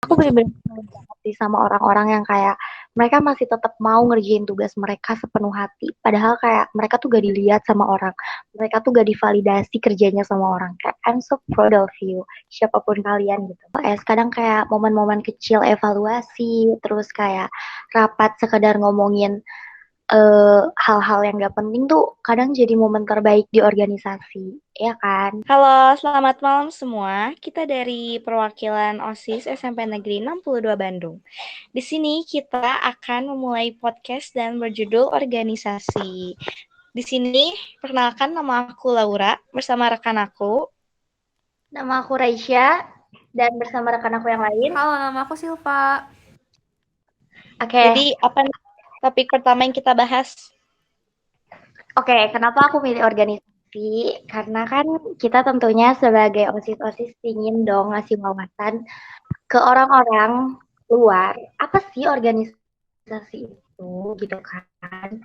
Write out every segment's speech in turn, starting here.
Aku betul. bener-bener salut banget sih sama orang-orang yang kayak mereka masih tetap mau ngerjain tugas mereka sepenuh hati. Padahal kayak mereka tuh gak dilihat sama orang. Mereka tuh gak divalidasi kerjanya sama orang. Kayak I'm so proud of you. Siapapun kalian gitu. Kadang kayak momen-momen kecil evaluasi, terus kayak rapat sekedar ngomongin hal-hal yang gak penting tuh kadang jadi momen terbaik di organisasi, ya kan? Halo, selamat malam semua. Kita dari perwakilan OSIS SMP Negeri 62 Bandung. Di sini kita akan memulai podcast dan berjudul organisasi. Di sini, perkenalkan nama aku Laura bersama rekan aku. Nama aku Raisya dan bersama rekan aku yang lain. Halo, nama aku Silva. Oke, Jadi, apa nih topik pertama yang kita bahas? Oke, kenapa aku milih organisasi? Karena kan kita tentunya sebagai OSIS-OSIS ingin dong ngasih wawasan ke orang-orang luar. Apa sih organisasi itu gitu kan?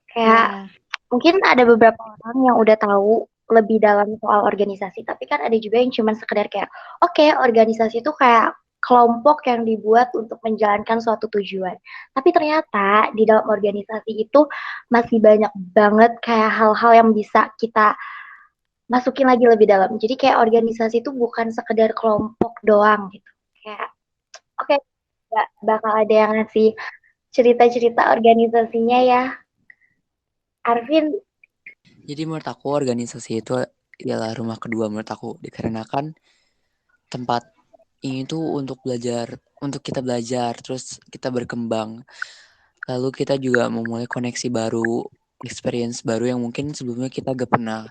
Kayak Ya, mungkin ada beberapa orang yang udah tahu lebih dalam soal organisasi, tapi kan ada juga yang cuman sekedar kayak, oke, organisasi itu kayak kelompok yang dibuat untuk menjalankan suatu tujuan. Tapi ternyata di dalam organisasi itu masih banyak banget kayak hal-hal yang bisa kita masukin lagi lebih dalam. Jadi kayak organisasi itu bukan sekedar kelompok doang gitu. Kayak, oke, nggak bakal ada yang ngasih cerita-cerita organisasinya ya. Arvin. Jadi menurut aku organisasi itu ialah rumah kedua menurut aku, dikarenakan tempat ini tuh untuk kita belajar, terus kita berkembang. Lalu kita juga memulai koneksi baru, experience baru yang mungkin sebelumnya kita gak pernah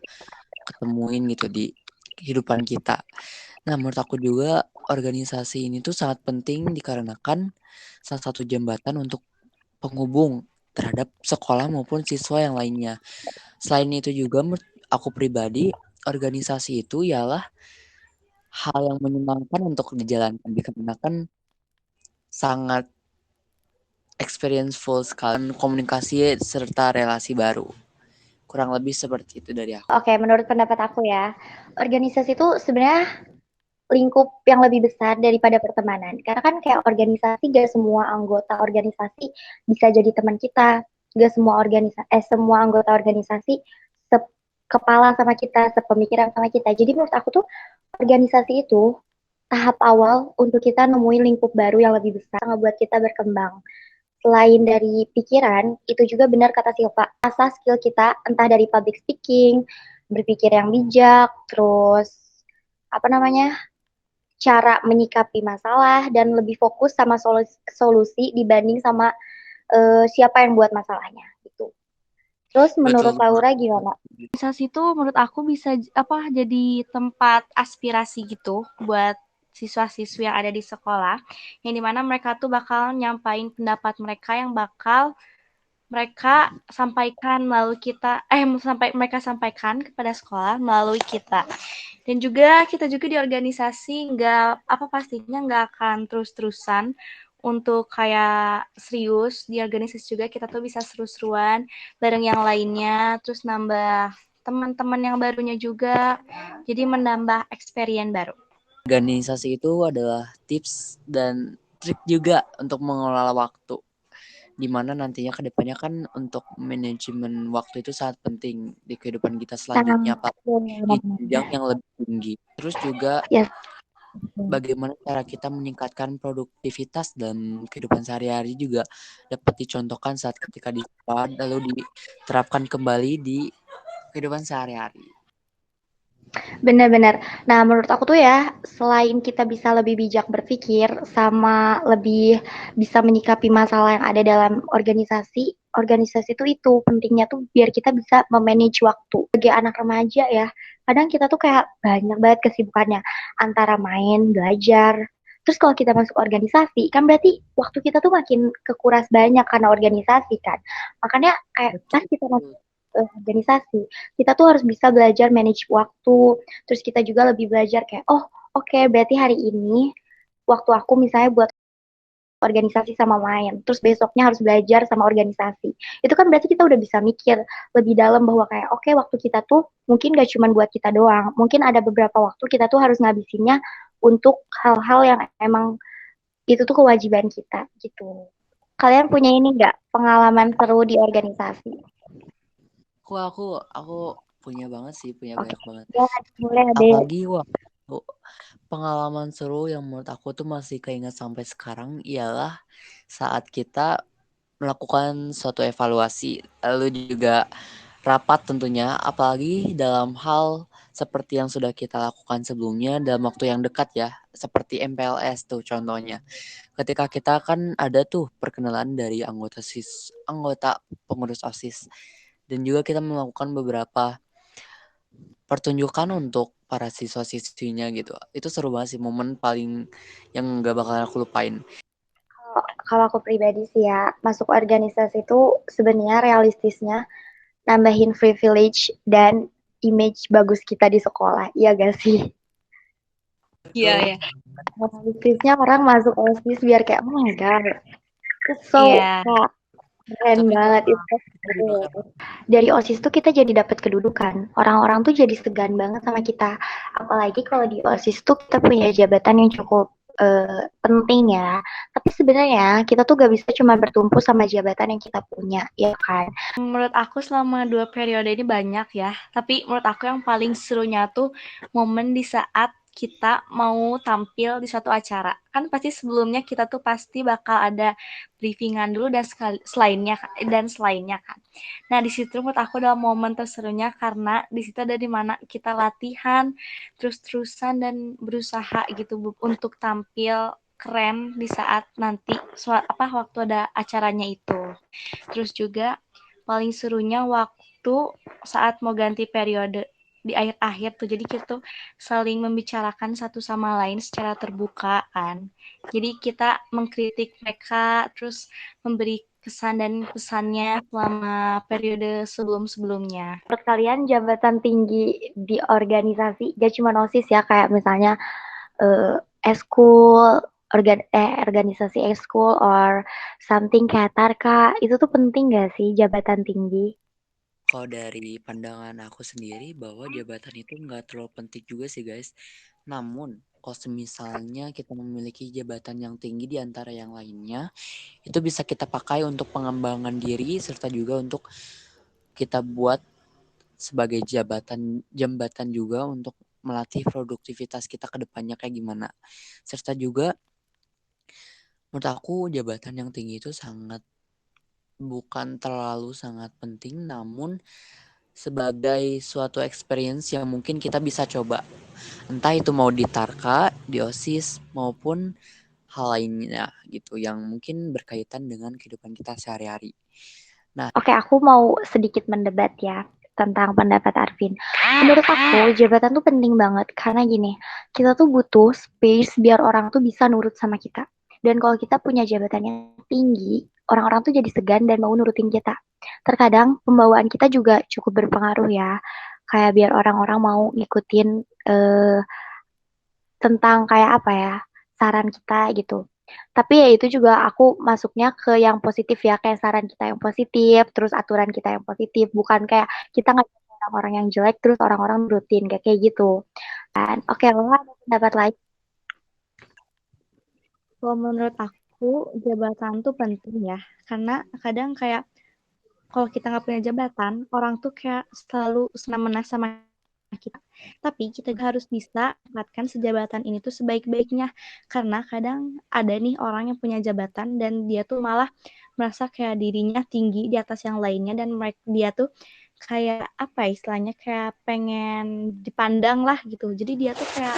ketemuin gitu di kehidupan kita. Nah, menurut aku juga organisasi ini tuh sangat penting dikarenakan salah satu jembatan untuk penghubung terhadap sekolah maupun siswa yang lainnya. Selain itu juga menurut aku pribadi, organisasi itu ialah hal yang menyenangkan untuk dijalankan dikarenakan sangat experienceful sekali komunikasi serta relasi baru. Kurang lebih seperti itu dari aku. Oke, menurut pendapat aku ya, organisasi itu sebenarnya lingkup yang lebih besar daripada pertemanan. Karena kan kayak organisasi, gak semua anggota organisasi bisa jadi teman kita. Gak semua semua anggota organisasi kepala sama kita, sepemikiran sama kita. Jadi menurut aku tuh organisasi itu tahap awal untuk kita nemuin lingkup baru yang lebih besar, ngebuat kita berkembang. Selain dari pikiran, itu juga benar kata Silva, asah skill kita entah dari public speaking, berpikir yang bijak, terus apa namanya, cara menyikapi masalah dan lebih fokus sama solusi dibanding sama siapa yang buat masalahnya gitu. Terus menurut Betul. Laura gimana? organisasi itu menurut aku bisa jadi tempat aspirasi gitu buat siswa-siswi yang ada di sekolah, yang dimana mereka tuh bakal nyampain pendapat mereka yang bakal mereka sampaikan melalui kita mereka sampaikan kepada sekolah melalui kita. Dan juga kita juga di organisasi pastinya nggak akan terus-terusan untuk kayak serius. Di organisasi juga kita tuh bisa seru-seruan bareng yang lainnya, terus nambah teman-teman yang barunya juga, jadi menambah experience baru. Organisasi itu adalah tips dan trik juga untuk mengelola waktu, di mana nantinya kedepannya kan untuk manajemen waktu itu sangat penting di kehidupan kita selanjutnya, Pak, di jenjang yang lebih tinggi. Terus juga Yes. bagaimana cara kita meningkatkan produktivitas dalam kehidupan sehari-hari juga dapat dicontohkan saat ketika di sekolah lalu diterapkan kembali di kehidupan sehari-hari. Benar-benar. Nah, menurut aku tuh ya, selain kita bisa lebih bijak berpikir sama lebih bisa menyikapi masalah yang ada dalam organisasi, organisasi itu pentingnya tuh biar kita bisa memanage waktu. Sebagai anak remaja ya, kadang kita tuh kayak banyak banget kesibukannya antara main, belajar. Terus kalau kita masuk organisasi, kan berarti waktu kita tuh makin kekuras banyak karena organisasi kan. Makanya kayak pas kita masuk organisasi, kita tuh harus bisa belajar manage waktu, terus kita juga lebih belajar kayak, oh oke, berarti hari ini waktu aku misalnya buat organisasi sama main, terus besoknya harus belajar sama organisasi. Itu kan berarti kita udah bisa mikir lebih dalam bahwa kayak, oke, waktu kita tuh mungkin gak cuma buat kita doang, mungkin ada beberapa waktu kita tuh harus ngabisinnya untuk hal-hal yang emang itu tuh kewajiban kita gitu. Kalian punya ini nggak pengalaman seru di organisasi? Aku punya banget sih, punya Oke, banyak banget. ya mulai deh. Apalagi waktu pengalaman seru yang menurut aku tuh masih keinget sampai sekarang ialah saat kita melakukan suatu evaluasi, lalu juga rapat tentunya, apalagi dalam hal seperti yang sudah kita lakukan sebelumnya dalam waktu yang dekat ya, seperti MPLS tuh contohnya. Ketika kita kan ada tuh perkenalan dari anggota pengurus OSIS, dan juga kita melakukan beberapa pertunjukan untuk para siswa-siswinya gitu. Itu seru banget sih, momen paling yang gak bakalan aku lupain. Kalau aku pribadi sih ya, masuk organisasi itu sebenarnya realistisnya nambahin privilege dan image bagus kita di sekolah, iya gak sih? Iya, Betul. iya. Realistisnya orang masuk OSIS biar kayak, oh my god, it's so Iya. keren Tapi banget itu. kedudukan Dari OSIS tuh kita jadi dapat kedudukan. Orang-orang tuh jadi segan banget sama kita. Apalagi kalau di OSIS tuh kita punya jabatan yang cukup penting ya. Tapi sebenarnya kita tuh gak bisa cuma bertumpu sama jabatan yang kita punya, ya kan? Menurut aku selama 2 periode ini banyak ya, tapi menurut aku yang paling serunya tuh momen di saat kita mau tampil di suatu acara. Kan pasti sebelumnya kita tuh pasti bakal ada briefingan dulu dan selainnya kan. Nah, di situ menurut aku adalah momen terserunya karena di situ ada di mana kita latihan terus-terusan dan berusaha gitu untuk tampil keren di saat nanti waktu ada acaranya itu. Terus juga paling serunya waktu saat mau ganti periode di akhir-akhir tuh. Jadi kita tuh saling membicarakan satu sama lain secara terbuka kan. Jadi kita mengkritik mereka terus memberi kesan dan pesannya selama periode sebelum-sebelumnya. Menurut kalian jabatan tinggi di organisasi gak cuma OSIS ya, kayak misalnya eskul, organisasi eskul or something kayak Tarka, itu tuh penting gak sih jabatan tinggi? Kalau dari pandangan aku sendiri bahwa jabatan itu nggak terlalu penting juga sih guys. Namun kalau misalnya kita memiliki jabatan yang tinggi di antara yang lainnya, itu bisa kita pakai untuk pengembangan diri serta juga untuk kita buat sebagai jambatan juga untuk melatih produktivitas kita ke depannya kayak gimana. Serta juga menurut aku jabatan yang tinggi itu bukan terlalu sangat penting, namun sebagai suatu experience yang mungkin kita bisa coba. Entah itu mau di Tarka, di OSIS, maupun hal lainnya gitu yang mungkin berkaitan dengan kehidupan kita sehari-hari. Oke, aku mau sedikit mendebat ya tentang pendapat Arvin. Menurut aku, jabatan tuh penting banget karena gini, kita tuh butuh space biar orang tuh bisa nurut sama kita. Dan kalau kita punya jabatan yang tinggi, orang-orang tuh jadi segan dan mau nurutin kita. Terkadang pembawaan kita juga cukup berpengaruh ya, kayak biar orang-orang mau ngikutin eh, tentang kayak apa ya, saran kita gitu. Tapi ya itu juga aku masuknya ke yang positif ya, kayak saran kita yang positif, terus aturan kita yang positif, bukan kayak kita nggak orang-orang yang jelek terus orang-orang rutin kayak gitu. Dan oke, lo ada pendapat lain? Kalau menurut aku jabatan tuh penting ya, karena kadang kayak kalau kita nggak punya jabatan, orang tuh kayak selalu senang-menang sama kita. Tapi kita harus bisa manfaatkan sejabatan ini tuh sebaik-baiknya. Karena kadang ada nih orang yang punya jabatan dan dia tuh malah merasa kayak dirinya tinggi di atas yang lainnya dan dia tuh kayak apa ya istilahnya kayak pengen dipandang lah gitu. Jadi dia tuh kayak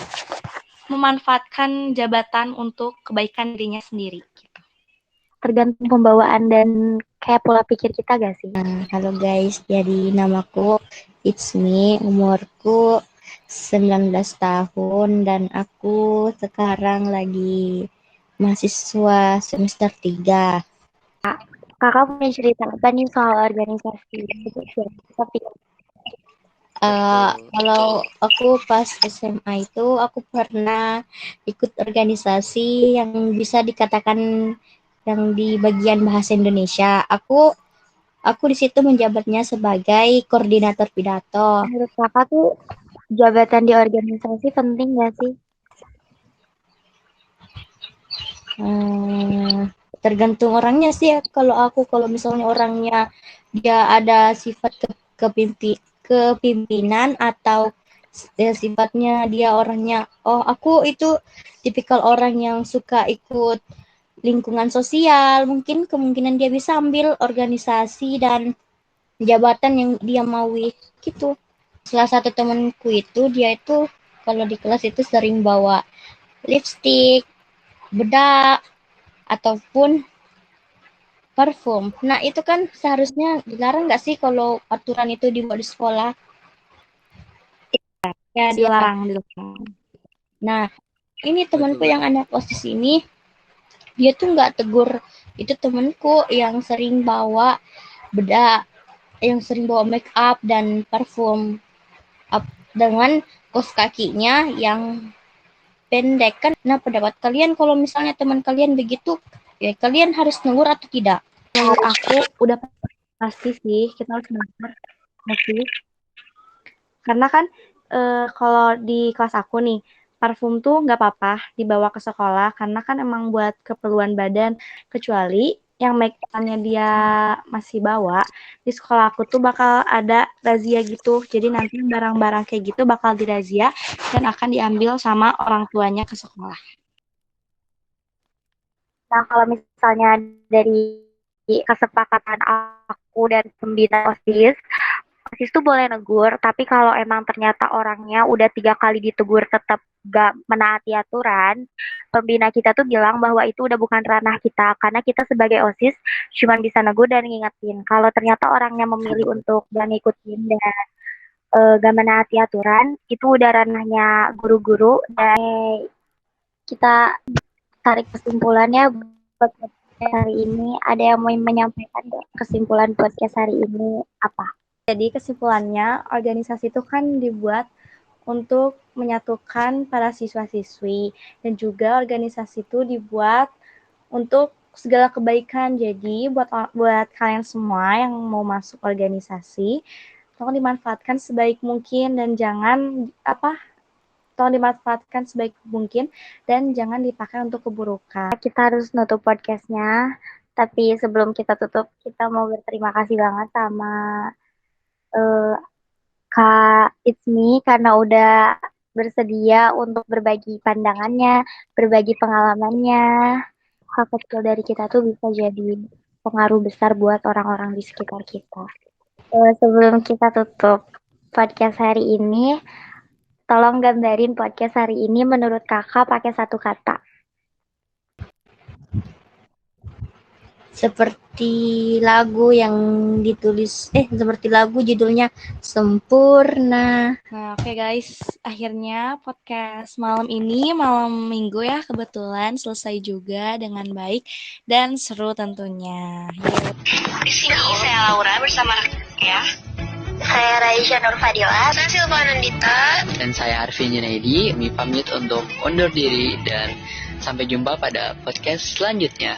memanfaatkan jabatan untuk kebaikan dirinya sendiri. Gitu. Tergantung pembawaan dan kayak pola pikir kita gak sih? Halo guys, jadi namaku It's Me, umurku 19 tahun dan aku sekarang lagi mahasiswa semester 3. Kakak punya cerita apa nih soal organisasi? Tapi Betul. Kalau aku pas SMA itu aku pernah ikut organisasi yang bisa dikatakan yang di bagian bahasa Indonesia. Aku di situ menjabatnya sebagai koordinator pidato. menurut kakak tuh jabatan di organisasi penting gak sih? Tergantung orangnya sih ya. Kalau misalnya orangnya dia ada sifat kepimpinan atau sifatnya dia orangnya, oh aku itu tipikal orang yang suka ikut lingkungan sosial, mungkin kemungkinan dia bisa ambil organisasi dan jabatan yang dia maui gitu. Salah satu temanku itu dia itu kalau di kelas itu sering bawa lipstick, bedak, ataupun parfum. Nah, itu kan seharusnya dilarang nggak sih kalau aturan itu dibuat di sekolah? Ya, dia. Dilarang. Nah, ini temanku yang anak OSIS ini, dia tuh nggak tegur. Itu temanku yang sering bawa bedak, yang sering bawa make up dan parfum dengan kaos kakinya yang pendek kan. Nah, pendapat kalian kalau misalnya teman kalian begitu, ya kalian harus negur atau tidak? Menurut aku udah pasti sih kita harus belajar pasti. Karena kan kalau di kelas aku nih, parfum tuh nggak apa-apa dibawa ke sekolah karena kan emang buat keperluan badan. Kecuali yang make up-nya dia masih bawa, di sekolah aku tuh bakal ada razia gitu. Jadi nanti barang-barang kayak gitu bakal dirazia dan akan diambil sama orang tuanya ke sekolah. Nah, kalau misalnya dari kesepakatan aku dan pembina OSIS, OSIS tuh boleh negur, tapi kalau emang ternyata orangnya udah 3 kali ditegur tetap gak menaati aturan, pembina kita tuh bilang bahwa itu udah bukan ranah kita, karena kita sebagai OSIS cuma bisa negur dan ngingetin. Kalau ternyata orangnya memilih untuk gak ngikutin dan gak menaati aturan, itu udah ranahnya guru-guru, dan kita tarik kesimpulannya buat podcast hari ini. Ada yang mau menyampaikan kesimpulan podcast hari ini apa? Jadi kesimpulannya, organisasi itu kan dibuat untuk menyatukan para siswa-siswi dan juga organisasi itu dibuat untuk segala kebaikan. Jadi buat kalian semua yang mau masuk organisasi, tolong dimanfaatkan sebaik mungkin dan tolong dimanfaatkan sebaik mungkin dan jangan dipakai untuk keburukan. Kita harus nutup podcastnya, tapi sebelum kita tutup, kita mau berterima kasih banget sama uh, Kak Itsmi karena udah bersedia untuk berbagi pandangannya, berbagi pengalamannya. Hal kecil dari kita tuh bisa jadi pengaruh besar buat orang-orang di sekitar kita. Sebelum kita tutup podcast hari ini, tolong gambarin podcast hari ini menurut kakak pakai satu kata. Seperti lagu yang seperti lagu judulnya Sempurna. Nah, oke guys, akhirnya podcast malam ini, malam minggu ya, kebetulan selesai juga dengan baik dan seru tentunya. Di sini saya Laura bersama ya. Saya Raisya Nur Fadila. Saya Silva Nandita. Dan saya Arvin Junaidi, kami pamit untuk undur diri dan sampai jumpa pada podcast selanjutnya.